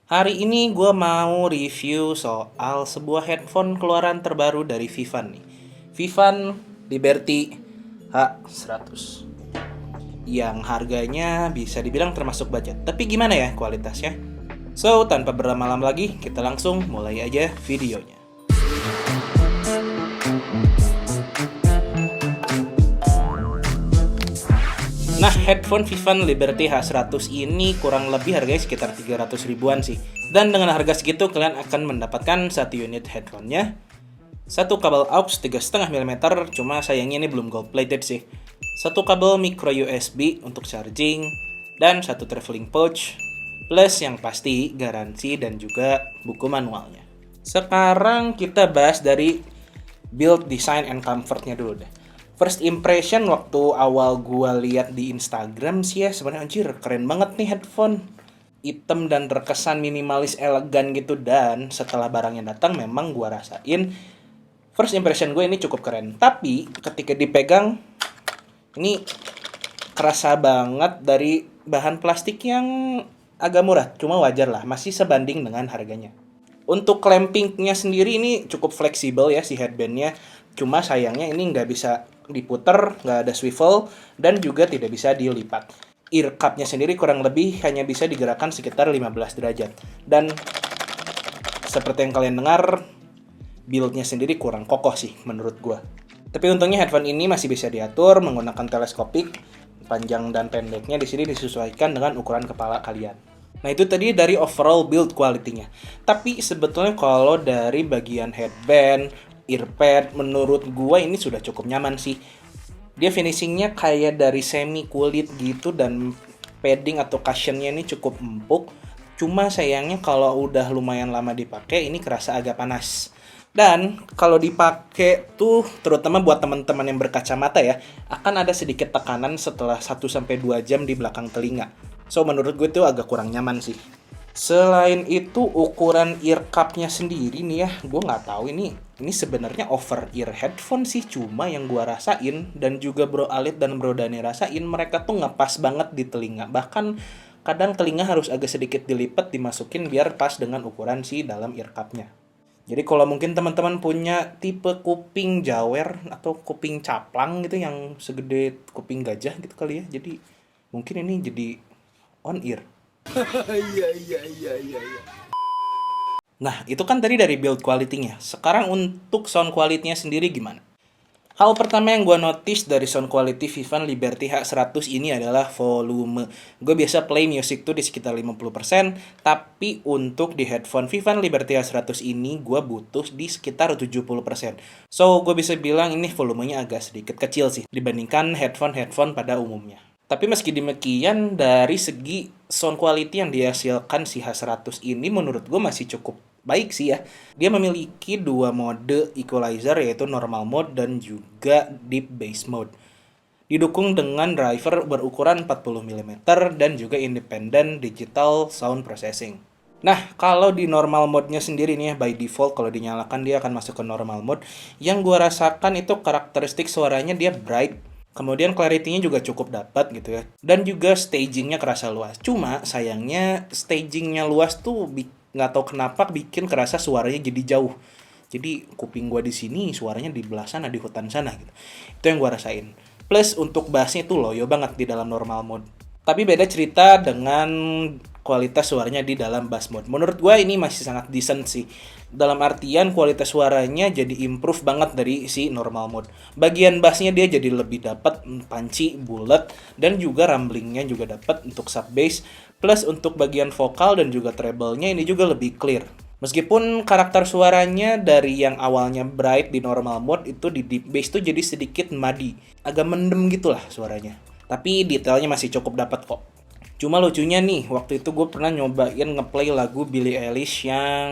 Hari ini gue mau review soal sebuah headphone keluaran terbaru dari Vivan nih. Vivan Liberty H100 yang harganya bisa dibilang termasuk budget. Tapi gimana ya kualitasnya? So, tanpa berlama-lama lagi, kita langsung mulai aja videonya. Nah, headphone Vivan Liberty H100 ini kurang lebih harganya sekitar 300 ribuan sih. Dan dengan harga segitu kalian akan mendapatkan satu unit headphone-nya, satu kabel aux 3,5 mm, cuma sayangnya ini belum gold plated sih. Satu kabel micro USB untuk charging, dan satu traveling pouch, plus yang pasti garansi dan juga buku manualnya. Sekarang kita bahas dari build, design, and comfort-nya dulu deh. First impression waktu awal gua lihat di Instagram sih ya, sebenarnya anjir keren banget nih headphone. Hitam dan terkesan minimalis elegan gitu, dan setelah barangnya datang memang gua rasain first impression gue ini cukup keren. Tapi ketika dipegang ini kerasa banget dari bahan plastik yang agak murah, cuma wajar lah, masih sebanding dengan harganya. Untuk clampingnya sendiri ini cukup fleksibel ya si headbandnya. Cuma sayangnya ini nggak bisa diputer, nggak ada swivel, dan juga tidak bisa dilipat. Ear cupnya sendiri kurang lebih hanya bisa digerakkan sekitar 15 derajat. Dan seperti yang kalian dengar, build-nya sendiri kurang kokoh sih menurut gua. Tapi untungnya headphone ini masih bisa diatur menggunakan teleskopik. Panjang dan pendeknya di sini disesuaikan dengan ukuran kepala kalian. Nah, itu tadi dari overall build quality-nya. Tapi sebetulnya kalau dari bagian headband, earpad, menurut gua ini sudah cukup nyaman sih. Dia finishingnya kayak dari semi kulit gitu, dan padding atau cushionnya ini cukup empuk. Cuma sayangnya kalau udah lumayan lama dipakai ini kerasa agak panas. Dan kalau dipakai tuh terutama buat teman-teman yang berkacamata ya, akan ada sedikit tekanan setelah 1 sampai 2 jam di belakang telinga. So menurut gue tuh agak kurang nyaman sih. Selain itu ukuran ear cup-nya sendiri nih ya, gue nggak tahu ini sebenarnya over ear headphone sih, cuma yang gue rasain dan juga Bro Alit dan Bro Dani rasain, mereka tuh ngepas banget di telinga. Bahkan kadang telinga harus agak sedikit dilipat dimasukin biar pas dengan ukuran si dalam ear cup-nya. Jadi kalau mungkin teman-teman punya tipe kuping jawer atau kuping caplang gitu yang segede kuping gajah gitu kali ya. Jadi mungkin ini jadi on ear. Iya iya iya iya iya. Nah, itu kan tadi dari build quality-nya. Sekarang untuk sound quality-nya sendiri gimana? Hal pertama yang gue notice dari sound quality Vivan Liberty H100 ini adalah volume. Gue biasa play music tuh di sekitar 50%, tapi untuk di headphone Vivan Liberty H100 ini gue butuh di sekitar 70%. So, gue bisa bilang ini volumenya agak sedikit kecil sih dibandingkan headphone-headphone pada umumnya. Tapi meski demikian, dari segi sound quality yang dihasilkan si H100 ini menurut gue masih cukup baik sih ya. Dia memiliki dua mode equalizer, yaitu normal mode dan juga deep bass mode. Didukung dengan driver berukuran 40 mm dan juga independent digital sound processing. Nah, kalau di normal mode-nya sendiri nih ya, by default kalau dinyalakan dia akan masuk ke normal mode. Yang gue rasakan itu karakteristik suaranya dia bright. Kemudian clarity-nya juga cukup dapat gitu ya. Dan juga staging-nya kerasa luas. Cuma sayangnya staging-nya luas tuh nggak tahu kenapa bikin kerasa suaranya jadi jauh. Jadi kuping gua di sini, suaranya di belah sana, di hutan sana gitu. Itu yang gua rasain. Plus untuk bassnya tuh loyo banget di dalam normal mode. Tapi beda cerita dengan kualitas suaranya di dalam bass mode. Menurut gue ini masih sangat decent sih. Dalam artian kualitas suaranya jadi improve banget dari si normal mode. Bagian bassnya dia jadi lebih dapat, punchy, bulat, dan juga rumblingnya juga dapat untuk sub bass. Plus untuk bagian vokal dan juga treble-nya ini juga lebih clear. Meskipun karakter suaranya dari yang awalnya bright di normal mode itu di deep bass tuh jadi sedikit muddy. Agak mendem gitulah suaranya. Tapi detailnya masih cukup dapat kok. Cuma lucunya nih, waktu itu gue pernah nyobain ngeplay lagu Billie Eilish yang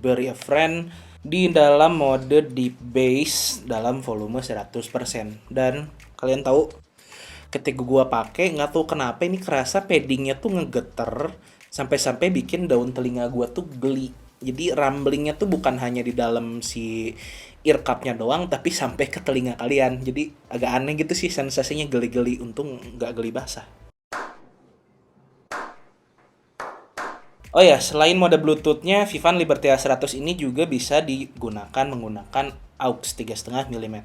Bury a Friend di dalam mode deep bass dalam volume 100%. Dan kalian tahu, ketika gue pakai nggak tahu kenapa ini kerasa paddingnya tuh ngegeter sampai-sampai bikin daun telinga gue tuh geli. Jadi rumblingnya tuh bukan hanya di dalam si ear cup-nya doang, tapi sampai ke telinga kalian. Jadi agak aneh gitu sih sensasinya, geli-geli. Untung nggak geli basah. Oh ya, selain mode Bluetooth-nya, Vivan Liberty A100 ini juga bisa digunakan menggunakan aux 3,5 mm.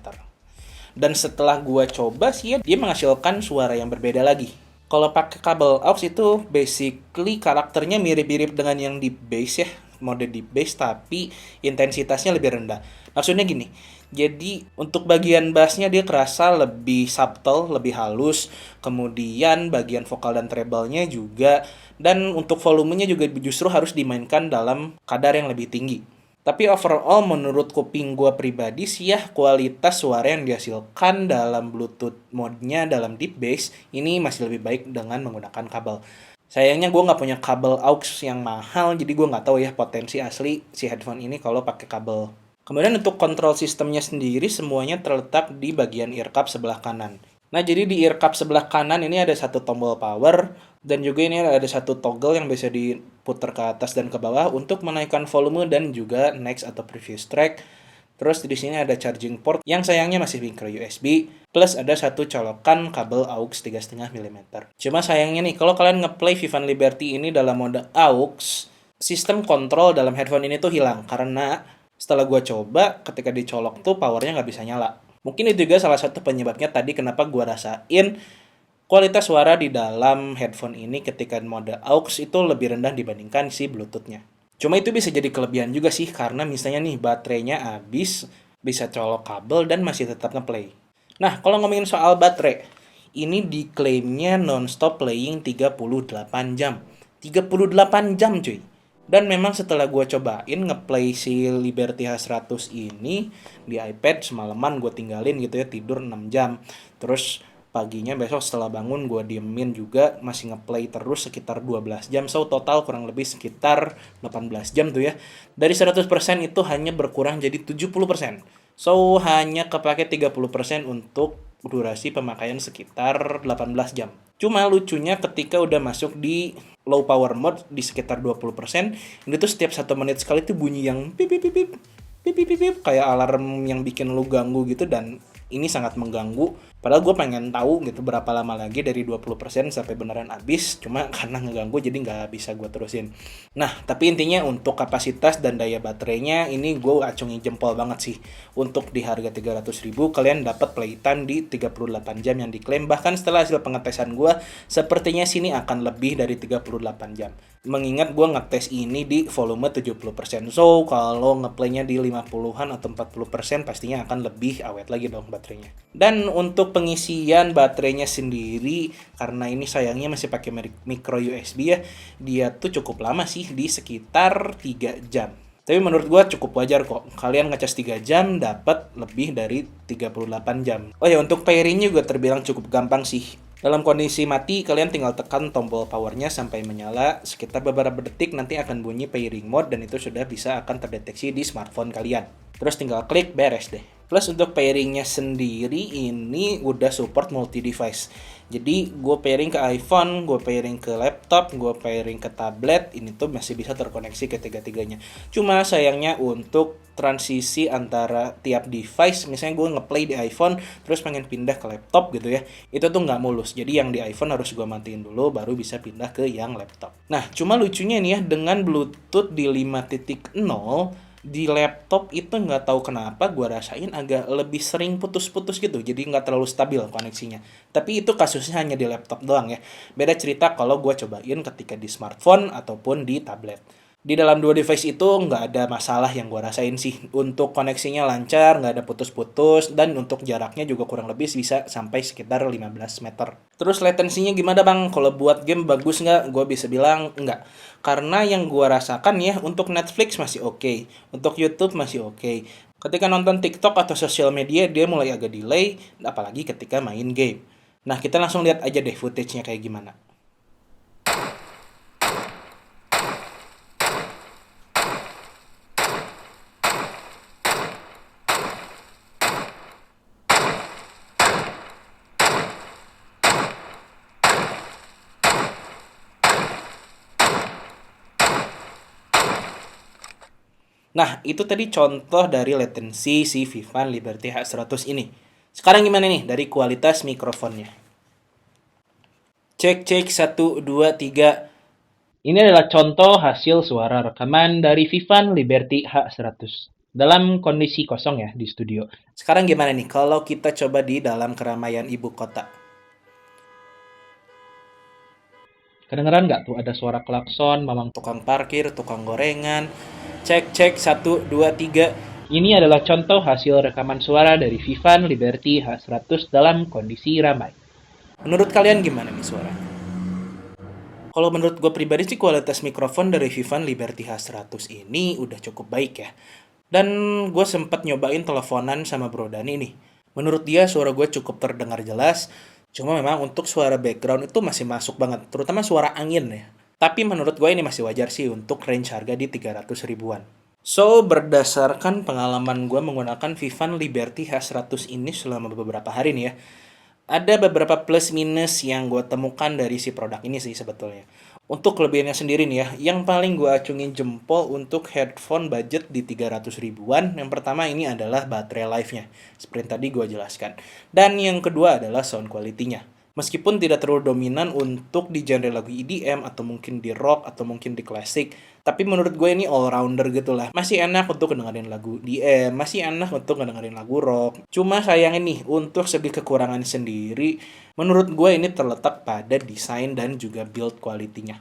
Dan setelah gua coba sih ya, dia menghasilkan suara yang berbeda lagi. Kalau pakai kabel aux itu basically karakternya mirip-mirip dengan yang di bass ya, mode di bass tapi intensitasnya lebih rendah. Maksudnya gini, jadi untuk bagian bassnya dia kerasa lebih subtle, lebih halus, kemudian bagian vokal dan treble-nya juga, dan untuk volumenya juga justru harus dimainkan dalam kadar yang lebih tinggi. Tapi overall menurut kuping gue pribadi sih ya kualitas suara yang dihasilkan dalam Bluetooth mode-nya dalam deep bass ini masih lebih baik dengan menggunakan kabel. Sayangnya gue nggak punya kabel aux yang mahal jadi gue nggak tahu ya potensi asli si headphone ini kalau pakai kabel. Kemudian untuk kontrol sistemnya sendiri semuanya terletak di bagian ear cup sebelah kanan. Nah, jadi di ear cup sebelah kanan ini ada satu tombol power dan juga ini ada satu toggle yang bisa diputar ke atas dan ke bawah untuk menaikkan volume dan juga next atau previous track. Terus di sini ada charging port yang sayangnya masih micro USB plus ada satu colokan kabel aux 3,5 mm. Cuma sayangnya nih kalau kalian ngeplay Vivan Liberty ini dalam mode aux, sistem kontrol dalam headphone ini tuh hilang karena setelah gua coba ketika dicolok tuh powernya nggak bisa nyala. Mungkin itu juga salah satu penyebabnya tadi kenapa gue rasain kualitas suara di dalam headphone ini ketika mode aux itu lebih rendah dibandingkan si Bluetooth-nya. Cuma itu bisa jadi kelebihan juga sih karena misalnya nih baterainya habis, bisa colok kabel dan masih tetap ngeplay. Nah, kalau ngomongin soal baterai, ini diklaimnya non-stop playing 38 jam. 38 jam cuy. Dan memang setelah gue cobain ngeplay si Liberty H100 ini di iPad semalaman gue tinggalin gitu ya tidur 6 jam. Terus paginya besok setelah bangun gue diemin juga masih ngeplay terus sekitar 12 jam. So total kurang lebih sekitar 18 jam tuh ya. Dari 100% itu hanya berkurang jadi 70%. So hanya kepake 30% untuk durasi pemakaian sekitar 18 jam. Cuma lucunya ketika udah masuk di low power mode di sekitar 20%, ini tuh setiap 1 menit sekali tuh bunyi yang pip pip pip pip pip pip pip kayak alarm yang bikin lu ganggu gitu dan ini sangat mengganggu. Padahal gue pengen tahu gitu berapa lama lagi dari 20% sampai beneran habis. Cuma karena ngeganggu jadi nggak bisa gue terusin. Nah, tapi intinya untuk kapasitas dan daya baterainya ini gue acungin jempol banget sih. Untuk di harga 300.000 kalian dapat playtime di 38 jam yang diklaim. Bahkan setelah hasil pengetesan gue, sepertinya sini akan lebih dari 38 jam. Mengingat gue ngetes ini di volume 70%. So, kalau ngeplaynya di 50-an atau 40% pastinya akan lebih awet lagi dong baterainya. Dan untuk pengisian baterainya sendiri, karena ini sayangnya masih pakai micro USB ya, dia tuh cukup lama sih di sekitar 3 jam. Tapi menurut gue cukup wajar kok. Kalian ngecas 3 jam dapat lebih dari 38 jam. Oh ya, untuk pairingnya juga terbilang cukup gampang sih. Dalam kondisi mati, kalian tinggal tekan tombol powernya sampai menyala. Sekitar beberapa detik nanti akan bunyi pairing mode dan itu sudah bisa akan terdeteksi di smartphone kalian. Terus tinggal klik beres deh. Plus untuk pairingnya sendiri ini udah support multi-device. Jadi gue pairing ke iPhone, gue pairing ke laptop, gue pairing ke tablet, ini tuh masih bisa terkoneksi ke tiga-tiganya. Cuma sayangnya untuk transisi antara tiap device, misalnya gue ngeplay di iPhone, terus pengen pindah ke laptop gitu ya, itu tuh nggak mulus. Jadi yang di iPhone harus gue matiin dulu, baru bisa pindah ke yang laptop. Nah, cuma lucunya nih ya, dengan Bluetooth di 5.0, di laptop itu nggak tahu kenapa gue rasain agak lebih sering putus-putus gitu, jadi nggak terlalu stabil koneksinya. Tapi itu kasusnya hanya di laptop doang ya. Beda cerita kalau gue cobain ketika di smartphone ataupun di tablet. Di dalam dua device itu nggak ada masalah yang gue rasain sih. Untuk koneksinya lancar, nggak ada putus-putus, dan untuk jaraknya juga kurang lebih bisa sampai sekitar 15 meter. Terus latensinya gimana bang? Kalau buat game bagus nggak? Gue bisa bilang nggak. Karena yang gue rasakan ya, untuk Netflix masih oke. Untuk YouTube masih oke. Ketika nonton TikTok atau sosial media, dia mulai agak delay, apalagi ketika main game. Nah, kita langsung lihat aja deh footage-nya kayak gimana. Nah, itu tadi contoh dari latency si Vivan Liberty H100 ini. Sekarang gimana nih dari kualitas mikrofonnya? Cek, 1, 2, 3. Ini adalah contoh hasil suara rekaman dari Vivan Liberty H100 dalam kondisi kosong ya di studio. Sekarang gimana nih kalau kita coba di dalam keramaian ibu kota? Kedengeran nggak tuh ada suara klakson, mamang tukang parkir, tukang gorengan. Cek, 1, 2, 3. Ini adalah contoh hasil rekaman suara dari Vivan Liberty H100 dalam kondisi ramai. Menurut kalian gimana nih suaranya? Kalau menurut gue pribadi sih kualitas mikrofon dari Vivan Liberty H100 ini udah cukup baik ya. Dan gue sempat nyobain teleponan sama Bro Dani nih. Menurut dia suara gue cukup terdengar jelas. Cuma memang untuk suara background itu masih masuk banget. Terutama suara angin ya. Tapi menurut gue ini masih wajar sih untuk range harga di 300 ribuan. So, berdasarkan pengalaman gue menggunakan Vivan Liberty H100 ini selama beberapa hari nih ya, ada beberapa plus minus yang gue temukan dari si produk ini sih sebetulnya. Untuk kelebihannya sendiri nih ya, yang paling gue acungin jempol untuk headphone budget di 300 ribuan, yang pertama ini adalah baterai life-nya, seperti tadi gue jelaskan. Dan yang kedua adalah sound quality-nya. Meskipun tidak terlalu dominan untuk di genre lagu EDM atau mungkin di rock atau mungkin di klasik, tapi menurut gue ini all-rounder gitu lah. Masih enak untuk ngedengerin lagu EDM, masih enak untuk ngedengerin lagu rock. Cuma sayang ini, untuk segi kekurangan sendiri, menurut gue ini terletak pada desain dan juga build quality-nya.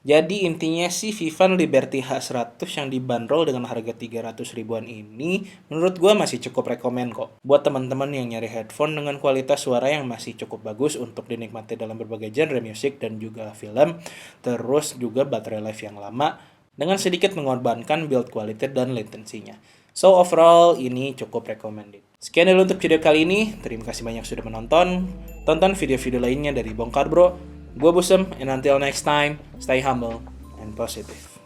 Jadi intinya sih Vivan Liberty H100 yang dibanderol dengan harga 300 ribuan ini menurut gue masih cukup rekomen kok. Buat teman-teman yang nyari headphone dengan kualitas suara yang masih cukup bagus untuk dinikmati dalam berbagai genre musik dan juga film. Terus juga baterai life yang lama dengan sedikit mengorbankan build quality dan latency-nya. So overall ini cukup recommended. Sekian dulu untuk video kali ini. Terima kasih banyak sudah menonton. Tonton video-video lainnya dari Bongkar Bro. Gue Busem, and until next time, stay humble and positive.